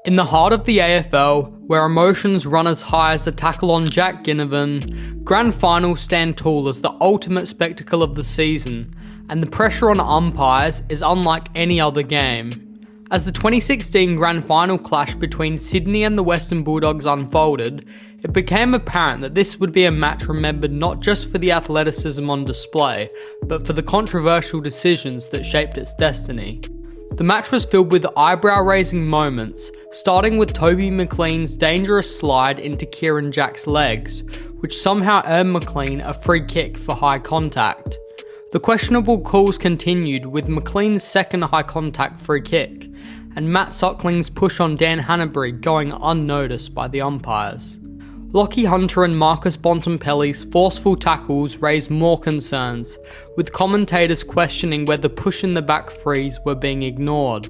In the heart of the AFL, where emotions run as high as the tackle on Jack Ginnivan, grand finals stand tall as the ultimate spectacle of the season, and the pressure on umpires is unlike any other game. As the 2016 grand final clash between Sydney and the Western Bulldogs unfolded, it became apparent that this would be a match remembered not just for the athleticism on display, but for the controversial decisions that shaped its destiny. The match was filled with eyebrow-raising moments, starting with Toby McLean's dangerous slide into Kieran Jack's legs, which somehow earned McLean a free kick for high contact. The questionable calls continued with McLean's second high contact free kick, and Matt Suckling's push on Dan Hanbury going unnoticed by the umpires. Lockie Hunter and Marcus Bontempelli's forceful tackles raised more concerns, with commentators questioning whether push in the back frees were being ignored.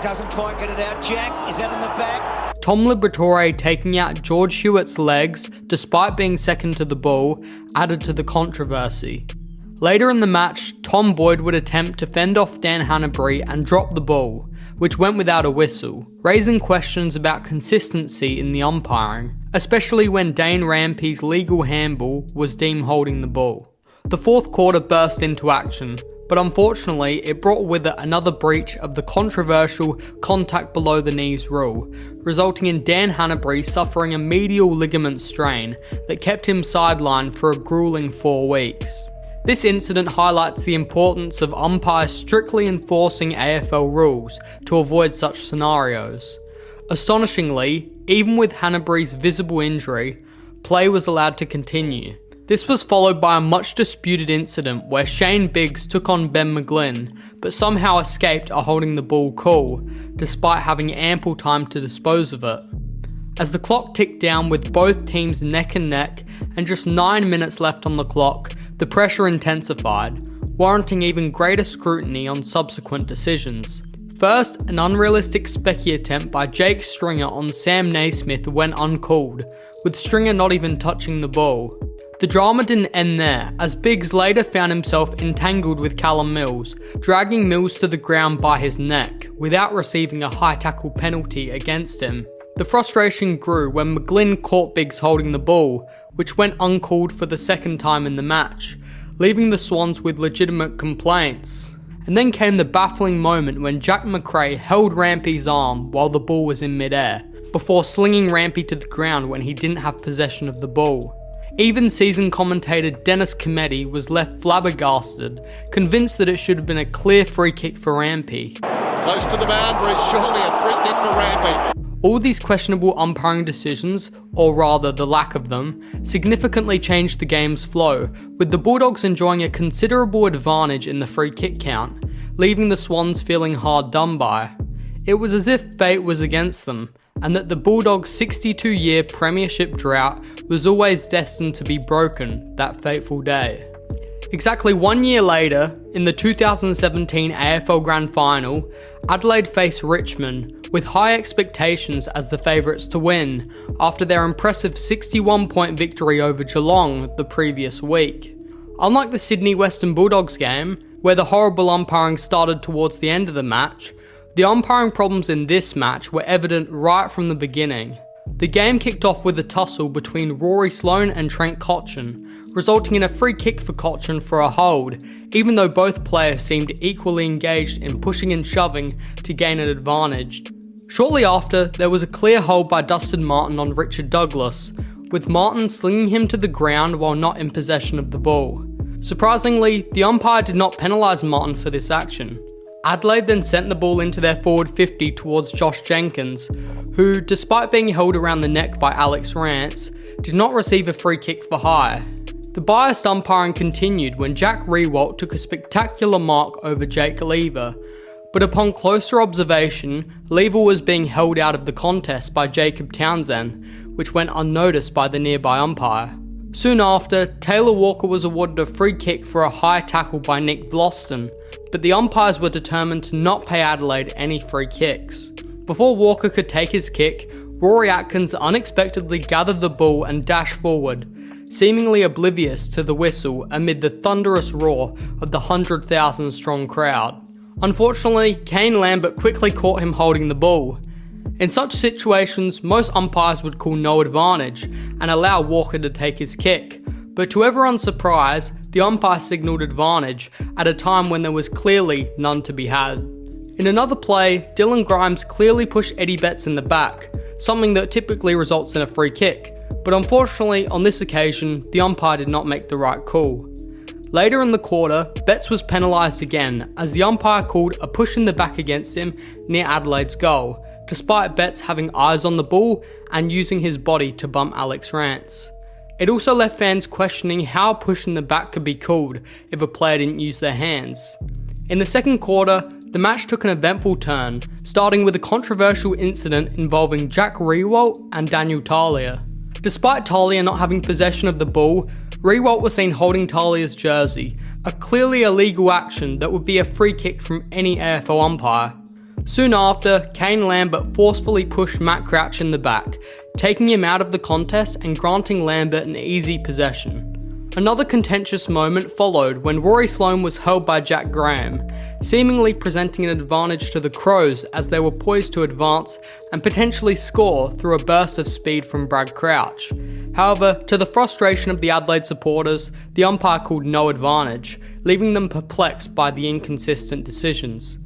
Doesn't quite get it out, Jack. Is that in the back? Tom Liberatore taking out George Hewitt's legs, despite being second to the ball, added to the controversy. Later in the match, Tom Boyd would attempt to fend off Dan Hanbury and drop the ball, which went without a whistle, raising questions about consistency in the umpiring, especially when Dane Rampey's legal handball was deemed holding the ball. The fourth quarter burst into action, but unfortunately it brought with it another breach of the controversial contact below the knees rule, resulting in Dan Hanbury suffering a medial ligament strain that kept him sidelined for a grueling 4 weeks. This incident highlights the importance of umpires strictly enforcing AFL rules to avoid such scenarios. Astonishingly, even with Hanbury's visible injury, play was allowed to continue. This was followed by a much disputed incident where Shane Biggs took on Ben McGlynn, but somehow escaped a holding the ball call, despite having ample time to dispose of it. As the clock ticked down with both teams neck and neck and just 9 minutes left on the clock, the pressure intensified, warranting even greater scrutiny on subsequent decisions. First, an unrealistic specky attempt by Jake Stringer on Sam Naismith went uncalled, with Stringer not even touching the ball. The drama didn't end there, as Biggs later found himself entangled with Callum Mills, dragging Mills to the ground by his neck, without receiving a high tackle penalty against him. The frustration grew when McGlynn caught Biggs holding the ball, which went uncalled for the second time in the match, leaving the Swans with legitimate complaints. And then came the baffling moment when Jack McRae held Rampey's arm while the ball was in midair, before slinging Rampey to the ground when he didn't have possession of the ball. Even seasoned commentator Dennis Cometti was left flabbergasted, convinced that it should have been a clear free kick for Rampey. Close to the boundary, surely a free kick for Rampey. All these questionable umpiring decisions, or rather the lack of them, significantly changed the game's flow, with the Bulldogs enjoying a considerable advantage in the free kick count, leaving the Swans feeling hard done by. It was as if fate was against them, and that the Bulldogs' 62-year premiership drought was always destined to be broken that fateful day. Exactly 1 year later, in the 2017 AFL Grand Final, Adelaide faced Richmond, with high expectations as the favourites to win, after their impressive 61-point victory over Geelong the previous week. Unlike the Sydney Western Bulldogs game, where the horrible umpiring started towards the end of the match, the umpiring problems in this match were evident right from the beginning. The game kicked off with a tussle between Rory Sloane and Trent Cotchin, resulting in a free kick for Cotchin for a hold, even though both players seemed equally engaged in pushing and shoving to gain an advantage. Shortly after, there was a clear hold by Dustin Martin on Richard Douglas, with Martin slinging him to the ground while not in possession of the ball. Surprisingly, the umpire did not penalise Martin for this action. Adelaide then sent the ball into their forward 50 towards Josh Jenkins, who, despite being held around the neck by Alex Rance, did not receive a free kick for high. The biased umpiring continued when Jack Riewoldt took a spectacular mark over Jake Lever, but upon closer observation, Lever was being held out of the contest by Jacob Townsend, which went unnoticed by the nearby umpire. Soon after, Taylor Walker was awarded a free kick for a high tackle by Nick Vlosten, but the umpires were determined to not pay Adelaide any free kicks. Before Walker could take his kick, Rory Atkins unexpectedly gathered the ball and dashed forward, seemingly oblivious to the whistle amid the thunderous roar of the 100,000 strong crowd. Unfortunately, Kane Lambert quickly caught him holding the ball. In such situations, most umpires would call no advantage and allow Walker to take his kick, but to everyone's surprise, the umpire signalled advantage at a time when there was clearly none to be had. In another play, Dylan Grimes clearly pushed Eddie Betts in the back, something that typically results in a free kick, but unfortunately on this occasion, the umpire did not make the right call. Later in the quarter, Betts was penalised again as the umpire called a push in the back against him near Adelaide's goal, despite Betts having eyes on the ball and using his body to bump Alex Rance. It also left fans questioning how a push in the back could be called if a player didn't use their hands. In the second quarter, the match took an eventful turn, starting with a controversial incident involving Jack Riewoldt and Daniel Talia. Despite Talia not having possession of the ball, Riewoldt was seen holding Talia's jersey, a clearly illegal action that would be a free kick from any AFL umpire. Soon after, Kane Lambert forcefully pushed Matt Crouch in the back, taking him out of the contest and granting Lambert an easy possession. Another contentious moment followed when Rory Sloane was held by Jack Graham, seemingly presenting an advantage to the Crows as they were poised to advance and potentially score through a burst of speed from Brad Crouch. However, to the frustration of the Adelaide supporters, the umpire called no advantage, leaving them perplexed by the inconsistent decisions.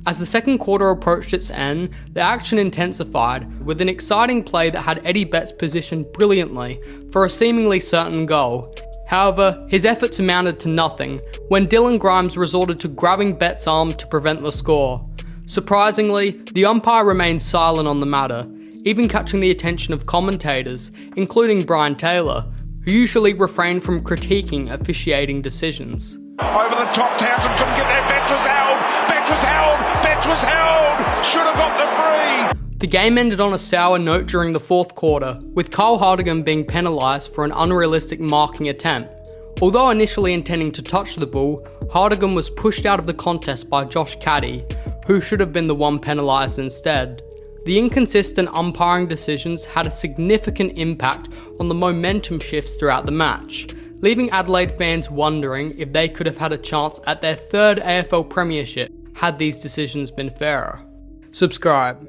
As the second quarter approached its end, the action intensified with an exciting play that had Eddie Betts positioned brilliantly for a seemingly certain goal. However, his efforts amounted to nothing when Dylan Grimes resorted to grabbing Betts' arm to prevent the score. Surprisingly, the umpire remained silent on the matter, even catching the attention of commentators, including Brian Taylor, who usually refrained from critiquing officiating decisions. Over the top, Townsend couldn't get there. Betts was held. Betts was held. Betts was held. Should have got the free. The game ended on a sour note during the fourth quarter, with Kyle Hardigan being penalised for an unrealistic marking attempt. Although initially intending to touch the ball, Hardigan was pushed out of the contest by Josh Caddy, who should have been the one penalised instead. The inconsistent umpiring decisions had a significant impact on the momentum shifts throughout the match, leaving Adelaide fans wondering if they could have had a chance at their third AFL premiership had these decisions been fairer. Subscribe.